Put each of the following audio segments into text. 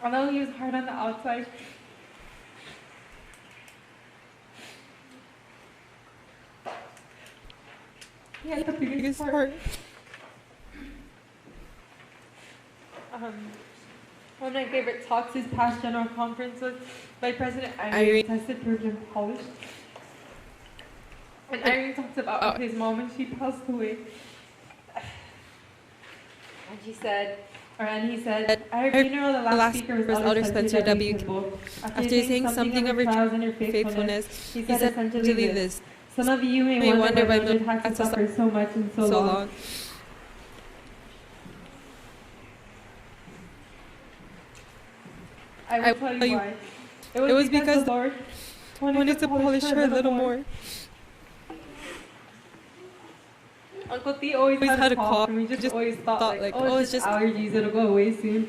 Although he was hard on the outside, he had the biggest heart. One of my favorite talks this past general conference was by President Irene, tested, proved, and polished. And Irene talks about his mom when she passed away. And he said, at her funeral, the last speaker was Elder Spencer W. Kimball. After saying something of her trials and her faithfulness, he said essentially this: some of you may wonder why Mildred had to suffer so much and so long. I will tell you why. It was because the Lord wanted to polish her a little more. Uncle T always had a cough, and we just always thought like, oh, it's just allergies, it'll go away soon.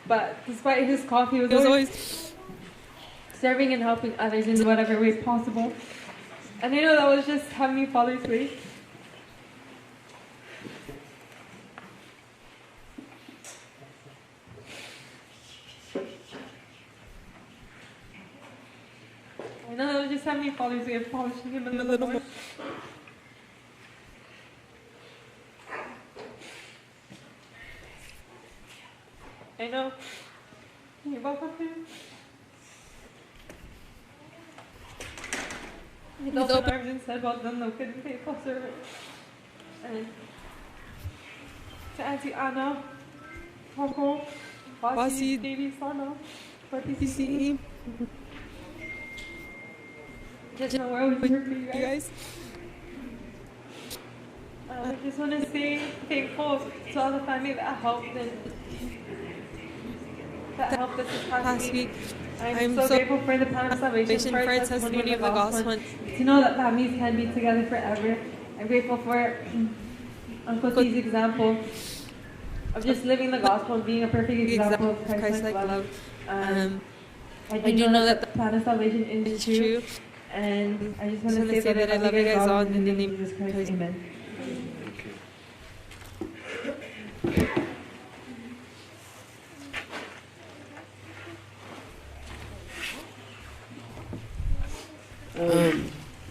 But despite his cough, he was always serving and helping others in whatever way possible. And I know that was just Heavenly Father's way. I know that was just Heavenly Father's way of polishing him a little more. I know. You're welcome to. He opened arms and said, well done, thou good and faithful servant. And to Auntie Anna, Coco, Basi, Baby Sana, PCE. Just know we're always here for you guys. I just want to say thankful to all the family that helped us this past week. I'm so grateful for the Plan of Salvation for its testimony of the gospel. To know that families can be together forever. I'm grateful for Uncle T's example of just living the gospel and being a perfect example of Christ-like love. I do know that the Plan of Salvation is true. And I just want to say that I love you guys all in the name of Jesus Christ. Amen.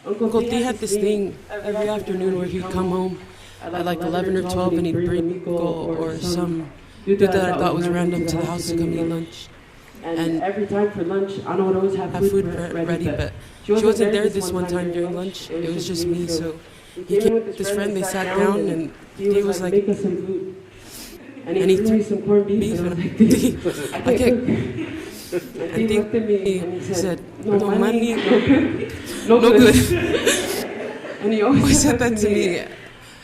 Uncle D had this thing every afternoon where he'd come home at like 11 or 12 and he'd bring Miko or some dude that I thought was random to the house to come eat lunch. And every time for lunch, Anna would always have food ready, but she wasn't there this one time during lunch. It was just me, so he came with his friend, they sat down, and he was like, make us some food. And he threw me some corned beef, and I'm like, D, I can't. And he looked at me and he said, no money, no good. And he always said that to me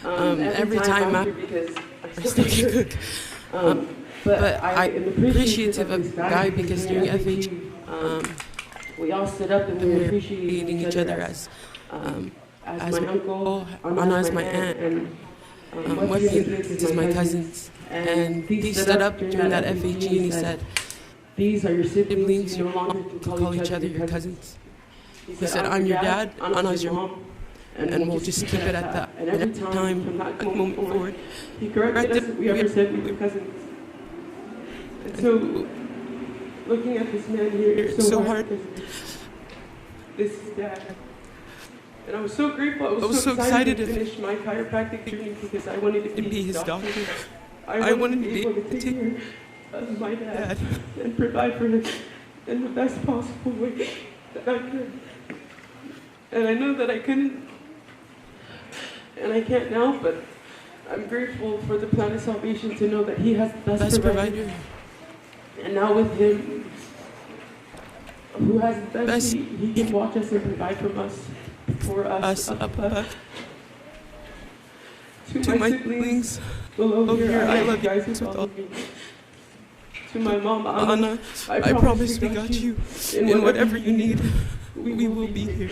every time after because I still can't cook. But I am appreciative of the guy because during FH, we all stood up and we were appreciating each other as my uncle, Anna as my aunt, and Wefi as my cousins. And he stood up during that FHE and he said, these are your siblings, you no longer can call each other your cousins. He said, I'm your dad, Anna's your mom, and we'll just keep it at that. And every time, from that moment forward, he corrected us if we ever said we were cousins. And so, looking at this man here, it's so hard. This is Dad. And I was so grateful, I was so excited to finish my chiropractic journey because I wanted to be his doctor. I wanted to be able to take care of my dad and provide for him in the best possible way that I could. And I know that I couldn't, and I can't now, but I'm grateful for the Plan of Salvation to know that he has the best provider. And now with him, who has the best, he can watch us and provide from us, for us up above. To my siblings below here, I love you guys with all of me. To my mom, Anna, I promise we got you. In whatever you need, we will be here.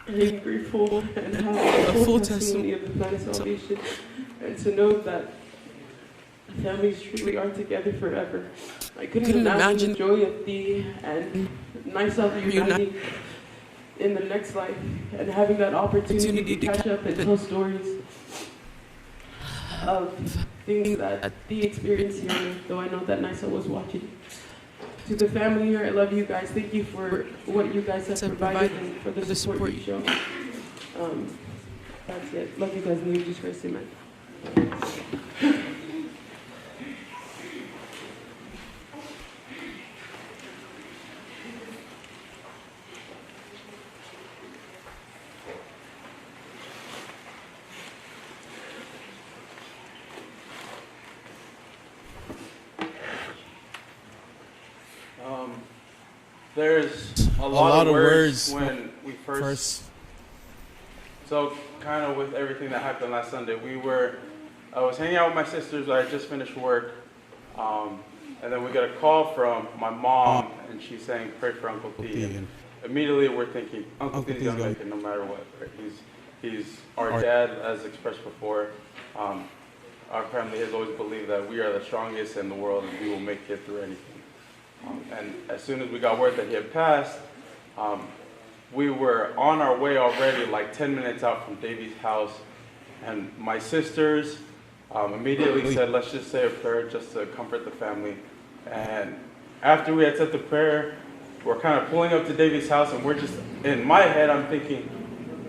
And I'm grateful and have a full testimony of the Plan of Salvation, and to know that families truly are together forever. I couldn't imagine the joy of thee and myself uniting in the next life and having that opportunity to catch up and tell stories of things that they experience here, though I know that Nisa was watching. To the family here, I love you guys. Thank you for what you guys have provided and for the support you show. That's it. Love you guys. In Jesus Christ, amen. There's a lot of words when we first. So kind of with everything that happened last Sunday, I was hanging out with my sisters. I had just finished work, and then we got a call from my mom, and she's saying, "Pray for Uncle T." And immediately we're thinking, Uncle T's gonna make it no matter what. Right? He's our dad, as expressed before. Our family has always believed that we are the strongest in the world, and we will make it through anything. And as soon as we got word that he had passed, we were on our way already, like 10 minutes out from Davey's house. And my sisters immediately said, let's just say a prayer just to comfort the family. And after we had said the prayer, we're kind of pulling up to Davey's house, and we're just, in my head, I'm thinking,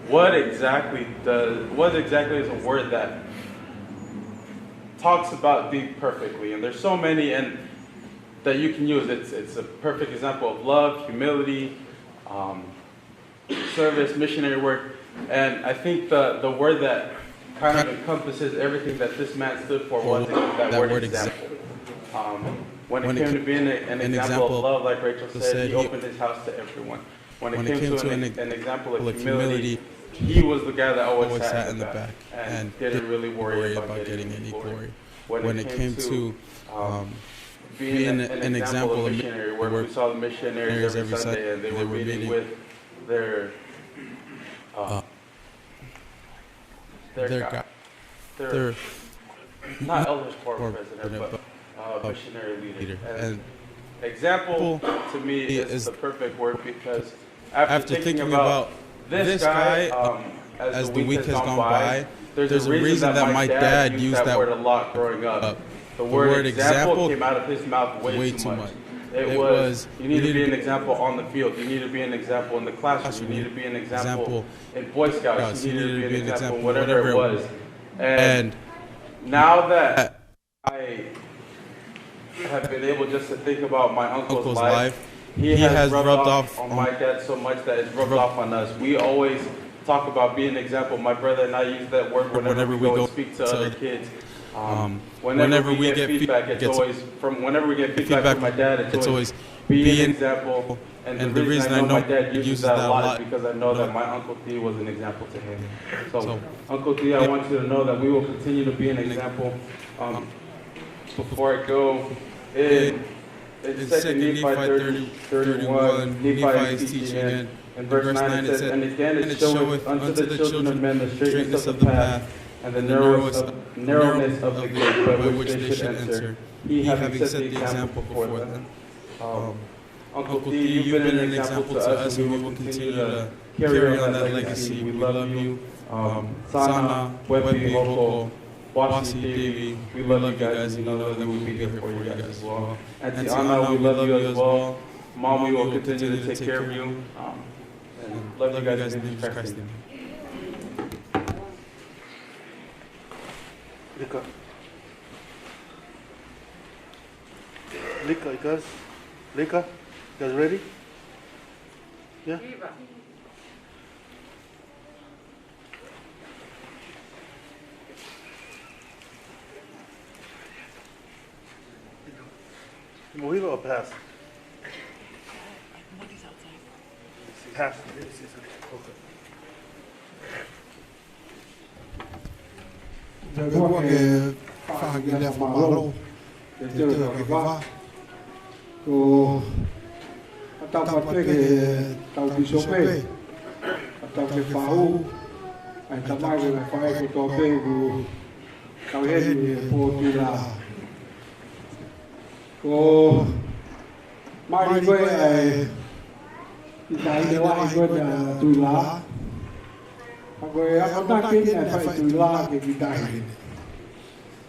what exactly is a word that talks about thee perfectly? And there's so many that you can use. It's a perfect example of love, humility, service, missionary work. And I think the word that kind of encompasses everything that this man stood for was that word example. When it came to being an example of love, like Rachel said, he opened his house to everyone. When it came to an example of humility, he was the guy that always sat in the back and didn't really worry about getting any glory. When it came to being an example of missionary work, we saw the missionaries every Sunday, and they were meeting with their not elders quorum president, but missionary leader. And example to me is the perfect word, because after thinking about this guy, as the week has gone by, there's a reason that my dad used that word a lot growing up. The word example came out of his mouth way too much. It was, you need to be an example on the field. You need to be an example in the classroom. You need to be an example in Boy Scouts. You need to be an example, whatever it was. And now that I have been able just to think about my uncle's life, he has rubbed off on my dad so much that it's rubbed off on us. We always talk about being an example. My brother and I use that word whenever we go and speak to other kids. Whenever we get feedback, it's always from whenever we get feedback from my dad, it's always be an example. And the reason I know my dad uses that a lot is because I know that my Uncle T was an example to him. So Uncle T, I want you to know that we will continue to be an example. Before I go, in 2 Nephi 31, Nephi is teaching it. In verse 9 it says, and again it showeth unto the children of men the straightness of the path, and the narrowness of the gate by which they should enter, he having set the example before them. Uncle T, you've been an example to us, and we will continue to carry on that legacy. We love you. Sana, Webi, Hoko, Wasi, Devi, we love you guys, and you know that we will be here for you guys as well. Auntie Anna, we love you as well. Mom, we will continue to take care of you. And love you guys in Jesus Christ. Lika, you guys ready? Yeah? Mojito or pass? Pass. Okay. Fagilha Malo, o tau pake tau bisope, tau ke fau, ai tamai le fai ko to pegu, tau heni po tila. Ko mai ko ai tai le wai ko na tula. Ako ay ako takin na fai tula ke kitai.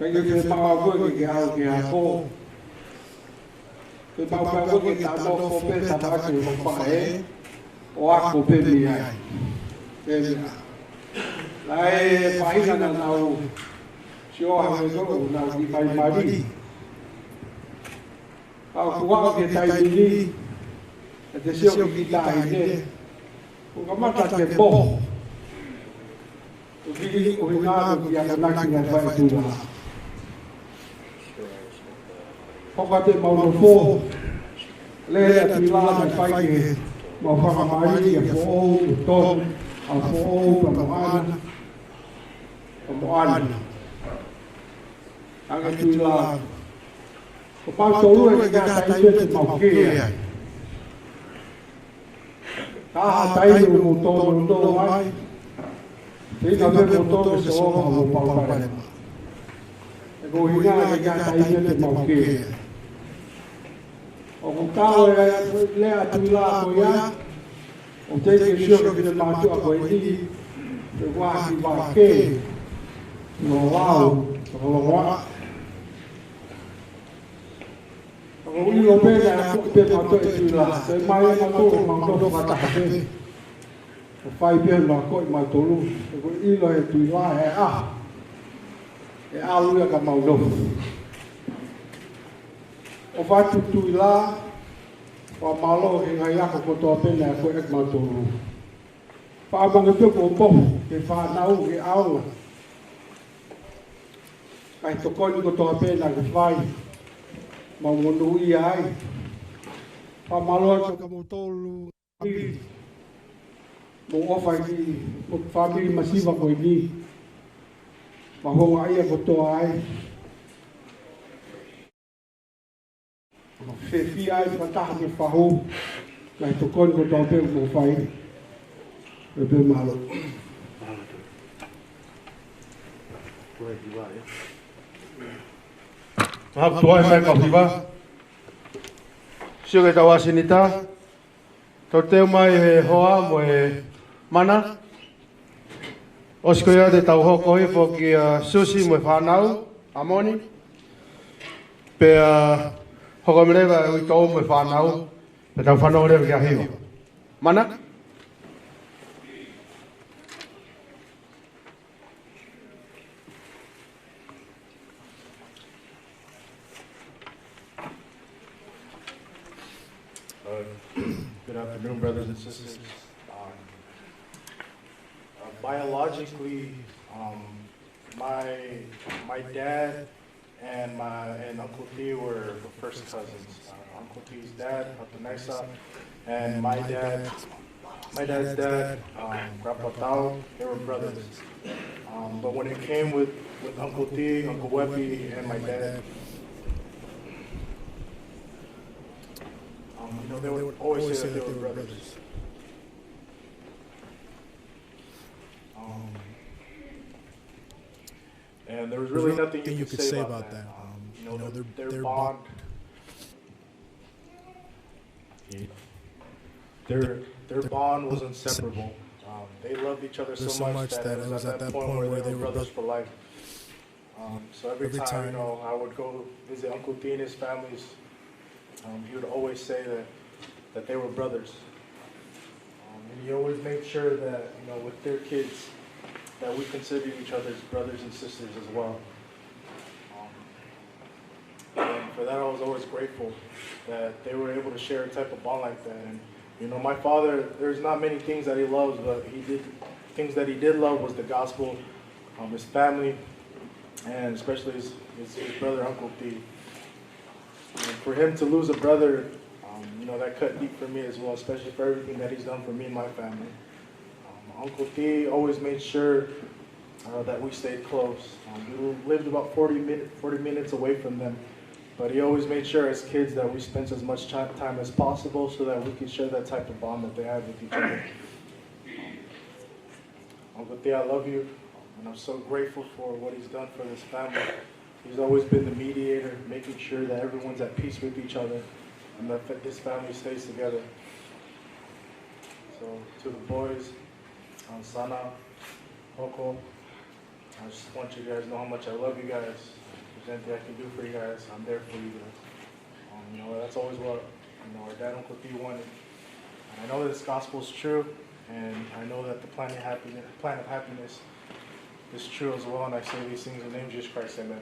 Kaya yung mga wag kaya ako. Kaya mga wag kita no fope tawa ko magpakae. O ako pemiyay. Kaya lai pahinga na nau sio hango na di mai mari. Ako wa ke tai ni. Ate sio kita ine. Ko kamata ke bo. Ugigi ko hinga ko ya na ki na vai tu la. Pokate mau fo. Le ati la na fai ke mau fa mari ya fo to a fo pamoan. Ang ati la ko pa to lu e ka tai te mau ke. Ta tai lu to mai. Thế nó mới một tô số họ một bao bài này, rồi hiện nay cái tay như là màu kia, ông cao lẽ từ là tôi á, ông thấy cái xương cái mà chỗ cái gì, rồi qua thì vào kê, nó vào, nó hóa, ông yêu bên này cũng bên họ tôi từ là, tới mai nó tôi mang tôi vào trả thế. Phai bên mà coi mà tổ lu, có ý là tùy hoa hè à lu là cái màu đồng, ở phai tùy la, và màu lo cái ngày nào có tổ bên này có ek màu tổ lu, phai bằng cái việc của bông, cái phai nấu cái áo, cái tổ coi như có tổ bên là cái phai, màu muốn nuôi ai, phai màu lo cho cái màu tổ lu. Mo fa ki o family masiva ko ni ma ho ai ko to ai fe fi ai fa ta ni fa ho lai to kon ko to pe mo fai pe malo Hap tuai mai ka hiva. Sio ke tawa sinita. Torteu mai he hoa mo e mana. Oskoia de tau hoko he fo ki sushi mo e whanau, amoni. Pe hoko mrewa e ui tau mo e whanau, pe tau whanau rewa ki a hiwa. Mana? Good afternoon, brothers and sisters. Biologically, my dad and Uncle T were the first cousins. Uncle T's dad, Uncle Nesa, and my dad's dad, Grandpa Tao, they were brothers. But when it came with Uncle T, Uncle Weppy, and my dad, they would always say that they were brothers. And there was really nothing you could say about that. Their bond, their bond was inseparable. They loved each other so much that it was at that point where they were brothers for life. So every time, I would go visit Uncle T and his families, he would always say that they were brothers. And he always made sure that, with their kids, that we considered each other's brothers and sisters as well. And for that, I was always grateful that they were able to share a type of bond like that. And, my father, there's not many things that he loves, but things that he did love was the gospel, his family, and especially his brother, Uncle T. And for him to lose a brother, that cut deep for me as well, especially for everything that he's done for me and my family. Uncle T always made sure that we stayed close. We lived about 40 minutes away from them, but he always made sure as kids that we spent as much time as possible so that we could share that type of bond that they had with each other. Uncle T, I love you, and I'm so grateful for what he's done for this family. He's always been the mediator, making sure that everyone's at peace with each other and that this family stays together. So to the boys, Sana, Hoko, I just want you guys to know how much I love you guys. If there's anything I can do for you guys, I'm there for you guys. That's always what our dad, Uncle T wanted. And I know that this gospel is true, and I know that the plan of happiness is true as well. And I say these things in the name of Jesus Christ, amen.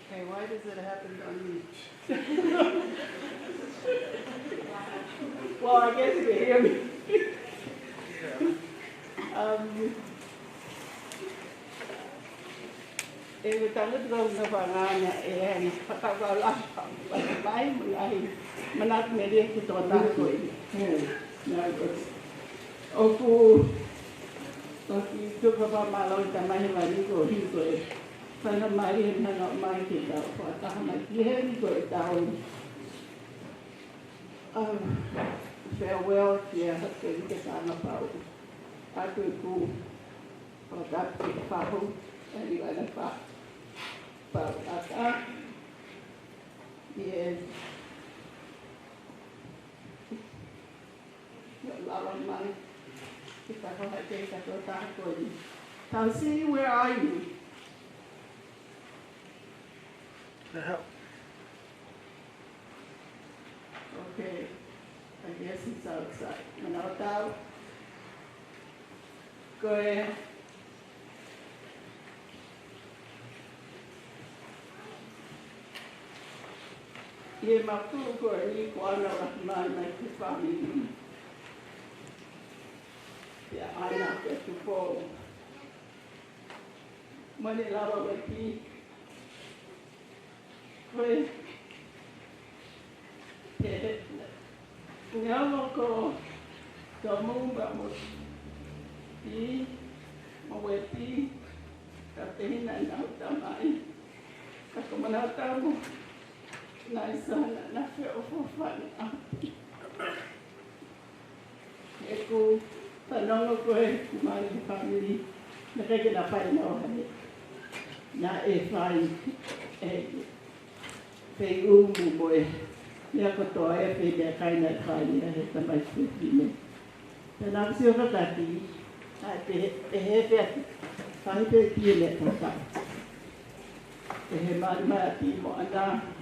Okay, why does it happen on me? Well, I guess you can hear me. E tangat daw na panganya e patawala bay mulai manat meri kita tak ko na oku tapi itu bapa malau tamai mari ko hi ko sana mari na mai kita patah mari hen ko tahu farewell ya ke sana pau aku ku patah pau dari mana pak Ata, yes, lawan man, kita kau hati kita kau takut. Tomasi, where are you? Okay, I guess he's outside. Manau tahu. Go ahead. Ye maku ko ni ko ana rahman na ki family. Ya ana ke tupo. Mane lawa wati. Koi. Nyama ko kamu ba mo. Ti mo wati. Kapehin na na tamai. Ako manata mo. Naisana na feofofana. Eku tanong ko kumari family nakikita pa rin ako na fai pay boy niya ko to pay de kay na fai na sa may sipine. Tanang siyo ka tati hefe fai pe pile ta. Mati mo anda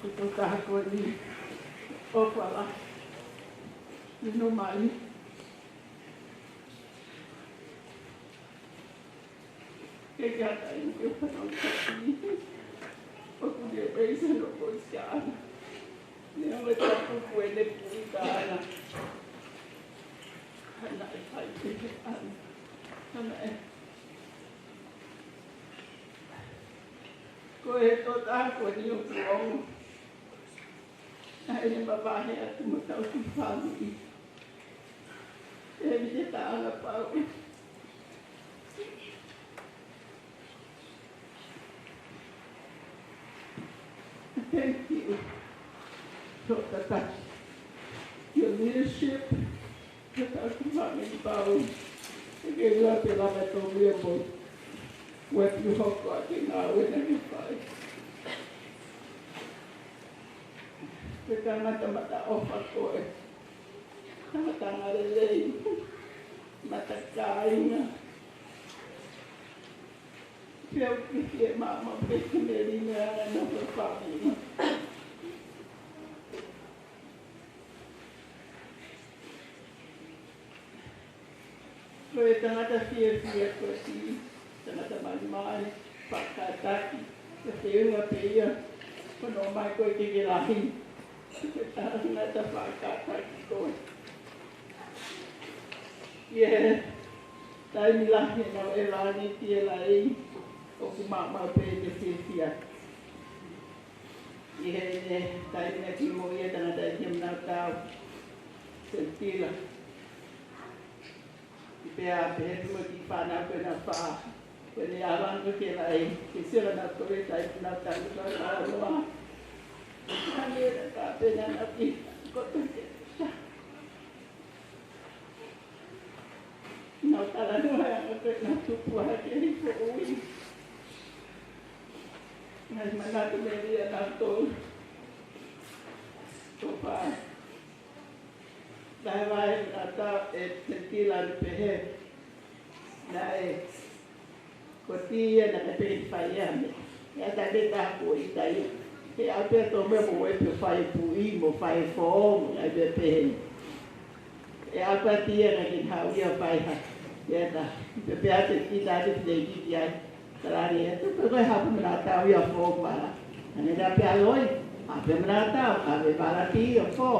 itu takut ni, apa lah, normal. Kegiatan itu penonton aku dia bisa nombor sekian, dia macam aku kue lepui kan, anak saya kegiatan, anak kue tu takut ni orang. Ini bapak aku mau tahu family. Dia bisa tahu apa. Thank you. So that your leadership, that aku family tahu. Kita telah bertemu what you have got in our identify. Kita mata-mata offer ko mata ngalilay, mata kain. Kaya kaya mama, bigyan na ng family. tangata fia ko si tangata mai pakataki ke teunga peia kono mai ko ke lahi ke tangata pakataki ko tai mi lahi no e lani tie lai o ku mama pe te fia tai na ki mo ia tangata jam na tau sentila pea pe mo ki pana ko na pa ko ni alang ko ke lai ki sira na ko le tai na ta ko ta lo kami ta pe na pi ko tu na ta la no ya ko na tu pu ha ke ni ko ui na mana tu me dia na to pa dai vai ata sentila pe he dai kotia na pe faia ya ta de ta ko itai e a pe to me mo e pe fai pu I mo fai fo ai be pe e a pa tia na ki ha ia fai ha ya ta pe a te ki ta de ki ya ta ri e to ko ha pu na ta ia fo pa ane da pe a loi a pe na ta a be para ti o fo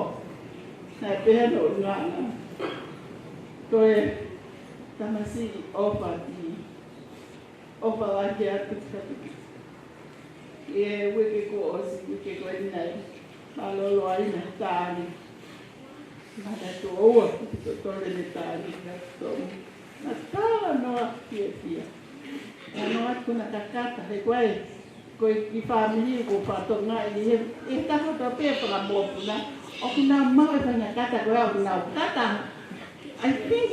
na pe no na to e Tomasi ofa la ke atu katu wiki ko osi wiki ko nai malolo ai na tani na to oa to le tani na to na tala no fia na no atu na kakata he ko I family ko fa to ngai e ta ko to pe para mo na o kuna ma e na kata ko na kata I think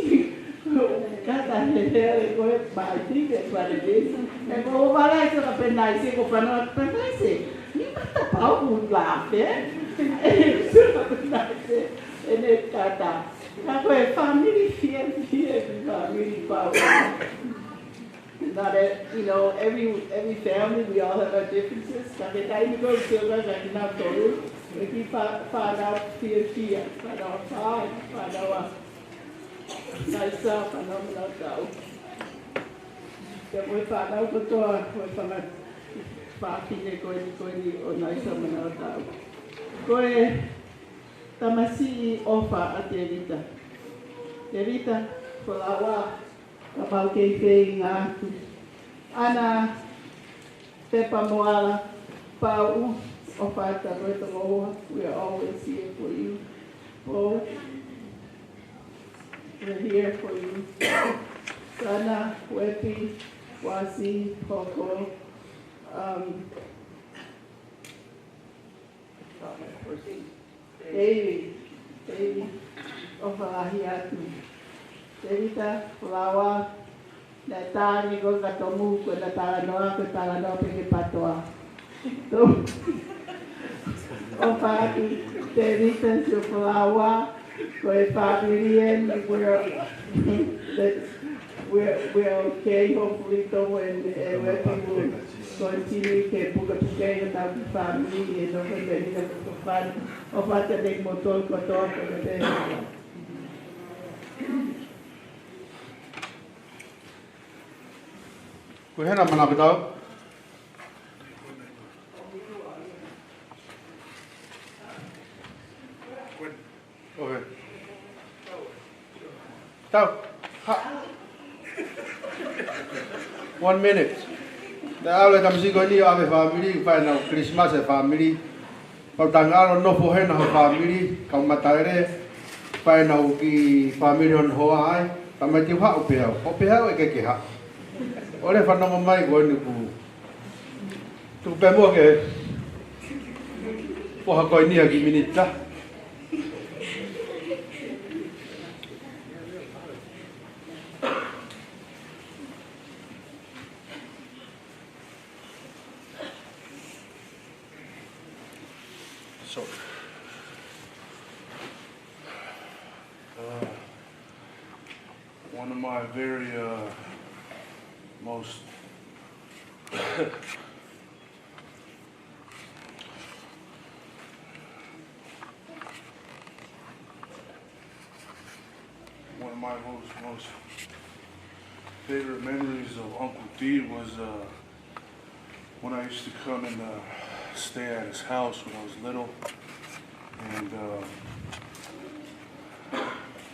kata he ko ba I think it's what it is e ko ba la so ka penai se ko pa no penai se ni mata pa u la pe so ka penai se ene kata ka ko family fia family power. Not every family, we all have our differences. But time you go to I cannot tell you. If you find out fear, find out pride, find out nice up, find out not doubt. Then we find out the door, we find out parking going or nice up and not doubt. Go ahead. Tomasi offer at Derita. Derita, for our about keeping ana pepa moala pau ofata roto we are always here for you. Oh, we're here for you. Sana wepi wasi poko David ofalahiatu Terita, Fulawa, Natani, go Gatomu, Natanoa, Peke Patoa. So, Opaki, Terita, Fulawa, go family, we're okay, hopefully, when we continue to put together the family, and over the fun of what the big motor got off of the Ku hena mana bitau. Okay. Tau. Ha. 1 minute. Da ale Tomasi ko ni ave family fa na Christmas family. Pau tangalo no po hena family kau mataire fa na ki family on ho ai. Tamati ha o pe ha e ke ha. Oleh fan nama mai gua ni bu, tu pemo ke, poha kau ni lagi minit lah. So, one of my very most one of my most favorite memories of Uncle D was when I used to come and stay at his house when I was little, and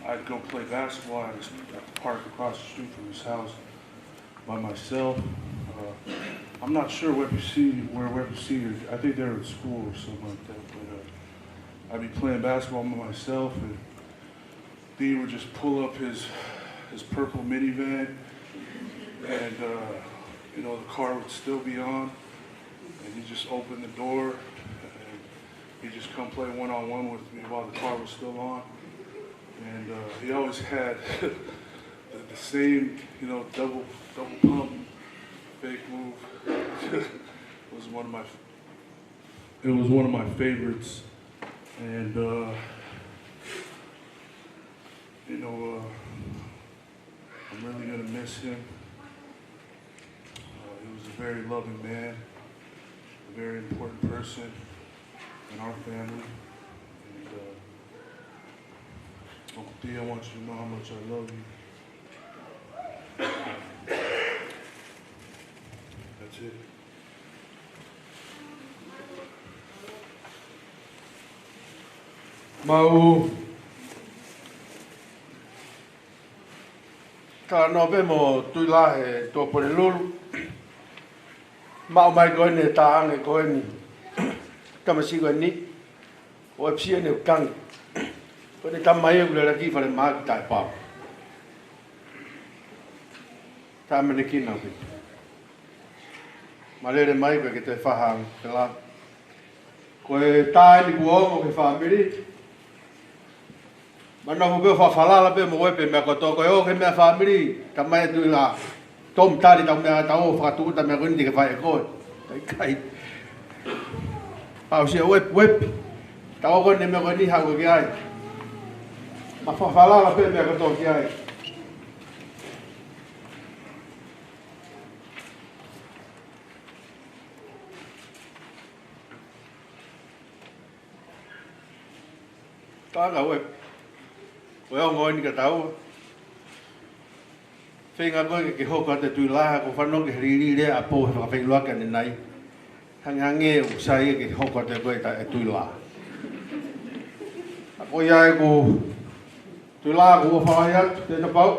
I'd go play basketball at the park across the street from his house by myself. I'm not sure where Webber Senior, I think they were at school or something like that, but I'd be playing basketball by myself, and D would just pull up his purple minivan, and you know, the car would still be on, and he'd just open the door, and he'd just come play one-on-one with me while the car was still on. And he always had the same, you know, double pump fake move. It was one of my favorites, and you know, I'm really gonna miss him. He was a very loving man, a very important person in our family. And Uncle D, I want you to know how much I love you. That's it. Mau ka no pe mo tu la he to por lulu mau mai ko ne ta nge ko ni Tomasi ko ni o psi ne kang ko ne tam mai le la ki fa le ma ta pa ta me ne ki na pe ma le mai ko ke te fa hang te la ko ta ni ko mo ke fa mi ri mana ho be fa fala la be mo we pe me ko to ko yo ke me family ta mai tu la tom ta ri ta me ta o fa tu ta me ko ndi ke fa e ko tai kai pa se we ta o ko ne me ko ni ha ko ke ai ma fa fala la be me ko to ke ai ta ga we Well, ngồi ni katau. Fenga ngoi ke ho ka te tu la ko fa no ke ri le a po fa fe lo ka ni nai. Hang nge u sai ke ho ka te ko ta tu la. A ko ya ko tu la ko fa ya te ta pau.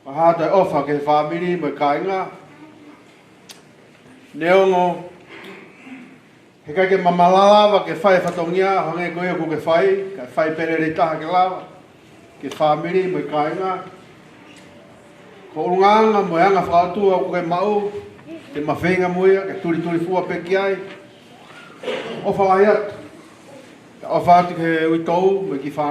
Pa ha te ofa ke family me ka nga. Neongo he kai ke mamalala wa ke whai whatongia, hange koe ko ke whai perere taha ke lawa, ke whamiri mo i kāinga. Ko urunganga mo anga whaatua ko ke mau, ke mawhenga moia, ke turi fua peki ai. O whawai atu, o whaatu ke uitou mo ki whanau.